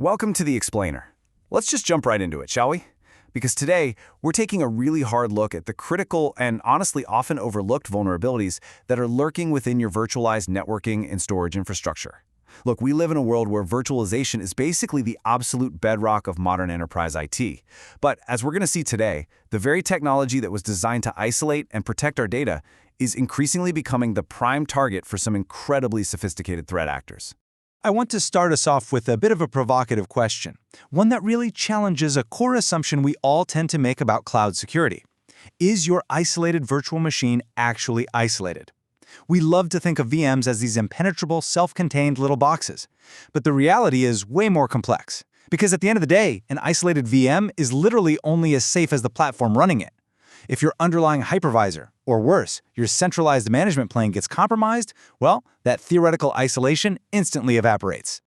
Welcome to the Explainer. Let's just jump right into it, shall we? Because today, we're taking a really hard look at the critical and honestly often overlooked vulnerabilities that are lurking within your virtualized networking and storage infrastructure. Look, we live in a world where virtualization is basically the absolute bedrock of modern enterprise IT. But as we're going to see today, the very technology that was designed to isolate and protect our data is increasingly becoming the prime target for some incredibly sophisticated threat actors. I want to start us off with a bit of a provocative question, one that really challenges a core assumption we all tend to make about cloud security. Is your isolated virtual machine actually isolated? We love to think of VMs as these impenetrable, self-contained little boxes. But the reality is way more complex. Because at the end of the day, an isolated VM is literally only as safe as the platform running it. If your underlying hypervisor, or worse, your centralized management plane gets compromised, well, that theoretical isolation instantly evaporates.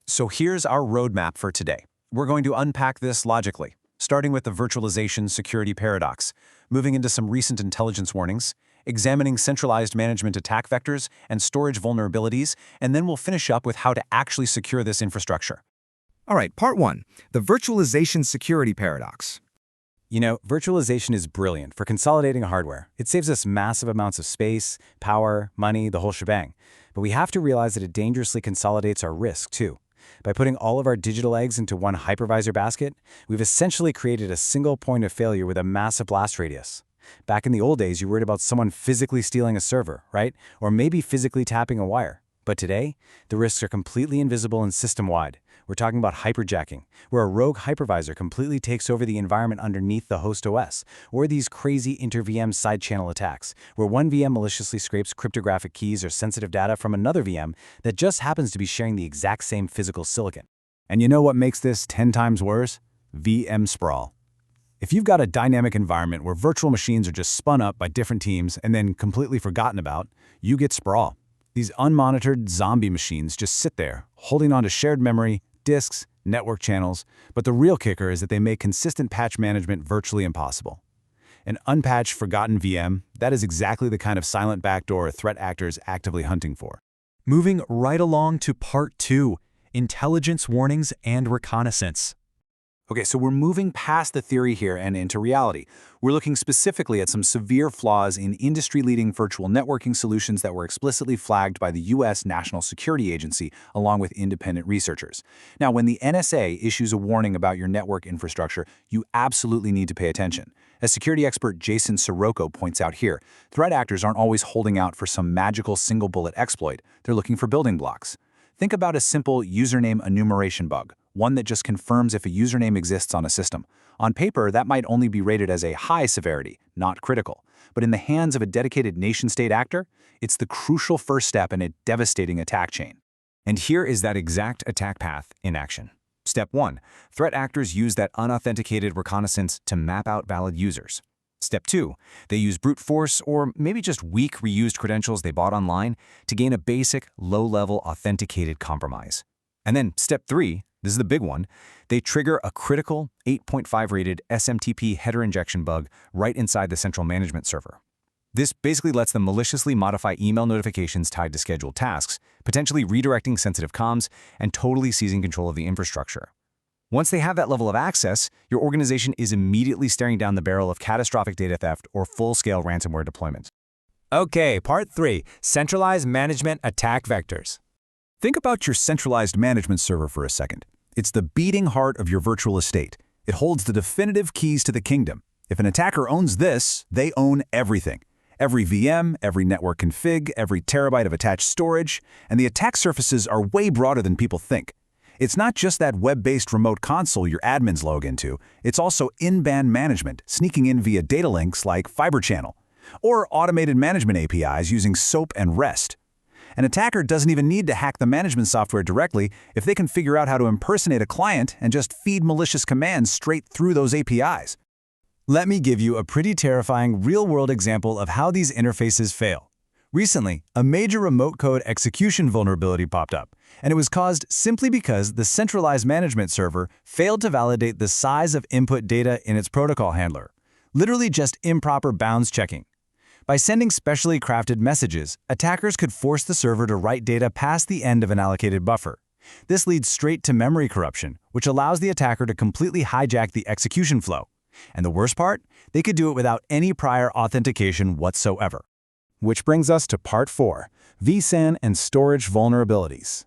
So here's our roadmap for today. We're going to unpack this logically, starting with the virtualization security paradox, moving into some recent intelligence warnings, examining centralized management attack vectors and storage vulnerabilities, and then we'll finish up with how to actually secure this infrastructure. All right, part 1, the virtualization security paradox. You know, virtualization is brilliant for consolidating hardware. It saves us massive amounts of space, power, money, the whole shebang. But we have to realize that it dangerously consolidates our risk, too. By putting all of our digital eggs into one hypervisor basket, we've essentially created a single point of failure with a massive blast radius. Back in the old days, you worried about someone physically stealing a server, right? Or maybe physically tapping a wire. But today, the risks are completely invisible and system-wide. We're talking about hyperjacking, where a rogue hypervisor completely takes over the environment underneath the host OS, or these crazy inter-VM side-channel attacks, where one VM maliciously scrapes cryptographic keys or sensitive data from another VM that just happens to be sharing the exact same physical silicon. And you know what makes this 10 times worse? VM sprawl. If you've got a dynamic environment where virtual machines are just spun up by different teams and then completely forgotten about, you get sprawl. These unmonitored zombie machines just sit there, holding on to shared memory, disks, network channels, but the real kicker is that they make consistent patch management virtually impossible. An unpatched, forgotten VM, that is exactly the kind of silent backdoor threat actors actively hunting for. Moving right along to part 2, intelligence warnings and reconnaissance. Okay, so we're moving past the theory here and into reality. We're looking specifically at some severe flaws in industry-leading virtual networking solutions that were explicitly flagged by the U.S. National Security Agency along with independent researchers. Now, when the NSA issues a warning about your network infrastructure, you absolutely need to pay attention. As security expert Jason Sirocco points out here, threat actors aren't always holding out for some magical single-bullet exploit. They're looking for building blocks. Think about a simple username enumeration bug, one that just confirms if a username exists on a system. On paper, that might only be rated as a high severity, not critical. But in the hands of a dedicated nation-state actor, it's the crucial first step in a devastating attack chain. And here is that exact attack path in action. Step 1. Threat actors use that unauthenticated reconnaissance to map out valid users. Step 2. They use brute force or maybe just weak reused credentials they bought online to gain a basic, low-level authenticated compromise. And then Step 3, this is the big one, they trigger a critical 8.5 rated SMTP header injection bug right inside the central management server. This basically lets them maliciously modify email notifications tied to scheduled tasks, potentially redirecting sensitive comms and totally seizing control of the infrastructure. Once they have that level of access, your organization is immediately staring down the barrel of catastrophic data theft or full-scale ransomware deployment. Okay, part 3, centralized management attack vectors. Think about your centralized management server for a second. It's the beating heart of your virtual estate. It holds the definitive keys to the kingdom. If an attacker owns this, they own everything. Every VM, every network config, every terabyte of attached storage, and the attack surfaces are way broader than people think. It's not just that web-based remote console your admins log into, it's also in-band management, sneaking in via data links like Fiber Channel, or automated management APIs using SOAP and REST. An attacker doesn't even need to hack the management software directly if they can figure out how to impersonate a client and just feed malicious commands straight through those APIs. Let me give you a pretty terrifying real-world example of how these interfaces fail. Recently, a major remote code execution vulnerability popped up, and it was caused simply because the centralized management server failed to validate the size of input data in its protocol handler, literally just improper bounds checking. By sending specially crafted messages, attackers could force the server to write data past the end of an allocated buffer. This leads straight to memory corruption, which allows the attacker to completely hijack the execution flow. And the worst part? They could do it without any prior authentication whatsoever. Which brings us to Part 4, vSAN and storage vulnerabilities.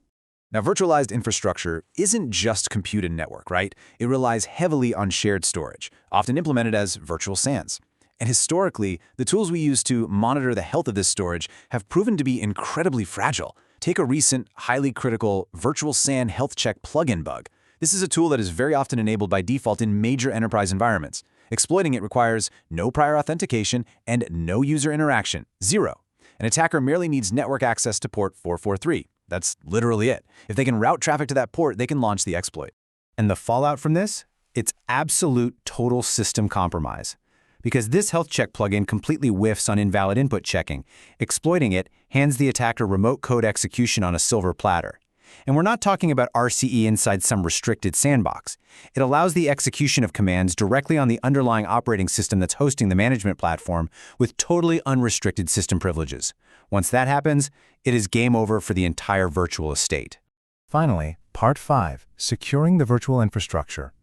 Now, virtualized infrastructure isn't just compute and network, right? It relies heavily on shared storage, often implemented as virtual SANs. And historically, the tools we use to monitor the health of this storage have proven to be incredibly fragile. Take a recent, highly critical Virtual SAN Health Check plugin bug. This is a tool that is very often enabled by default in major enterprise environments. Exploiting it requires no prior authentication and no user interaction, zero. An attacker merely needs network access to port 443. That's literally it. If they can route traffic to that port, they can launch the exploit. And the fallout from this? It's absolute total system compromise. Because this health check plugin completely whiffs on invalid input checking. Exploiting it hands the attacker remote code execution on a silver platter. And we're not talking about RCE inside some restricted sandbox. It allows the execution of commands directly on the underlying operating system that's hosting the management platform with totally unrestricted system privileges. Once that happens, it is game over for the entire virtual estate. Finally, Part 5, securing the virtual infrastructure.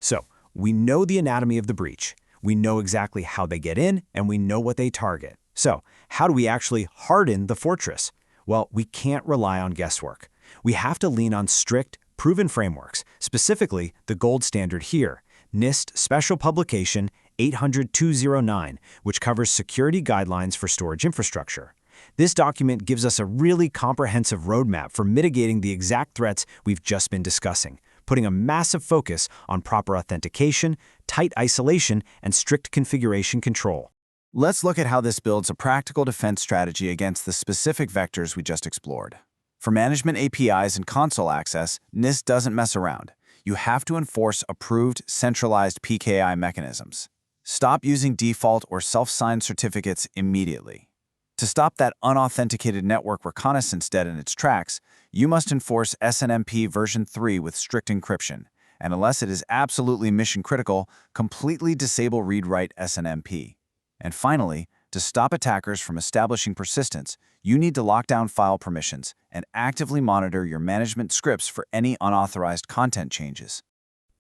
So, we know the anatomy of the breach. We know exactly how they get in, and we know what they target. So, how do we actually harden the fortress? Well, we can't rely on guesswork. We have to lean on strict, proven frameworks, specifically the gold standard here, NIST Special Publication 800-209, which covers security guidelines for storage infrastructure. This document gives us a really comprehensive roadmap for mitigating the exact threats we've just been discussing, putting a massive focus on proper authentication, tight isolation, and strict configuration control. Let's look at how this builds a practical defense strategy against the specific vectors we just explored. For management APIs and console access, NIST doesn't mess around. You have to enforce approved, centralized PKI mechanisms. Stop using default or self-signed certificates immediately. To stop that unauthenticated network reconnaissance dead in its tracks, you must enforce SNMP version 3 with strict encryption, and unless it is absolutely mission-critical, completely disable read-write SNMP. And finally, to stop attackers from establishing persistence, you need to lock down file permissions and actively monitor your management scripts for any unauthorized content changes.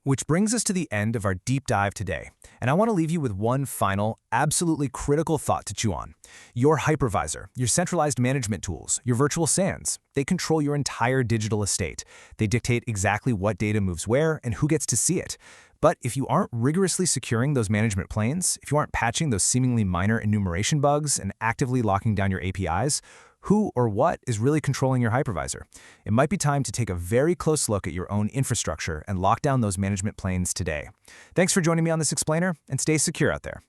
Which brings us to the end of our deep dive today, and I want to leave you with one final, absolutely critical thought to chew on. Your hypervisor, your centralized management tools, your virtual SANs, they control your entire digital estate. They dictate exactly what data moves where and who gets to see it. But if you aren't rigorously securing those management planes, if you aren't patching those seemingly minor enumeration bugs and actively locking down your APIs, who or what is really controlling your hypervisor? It might be time to take a very close look at your own infrastructure and lock down those management planes today. Thanks for joining me on this explainer, and stay secure out there.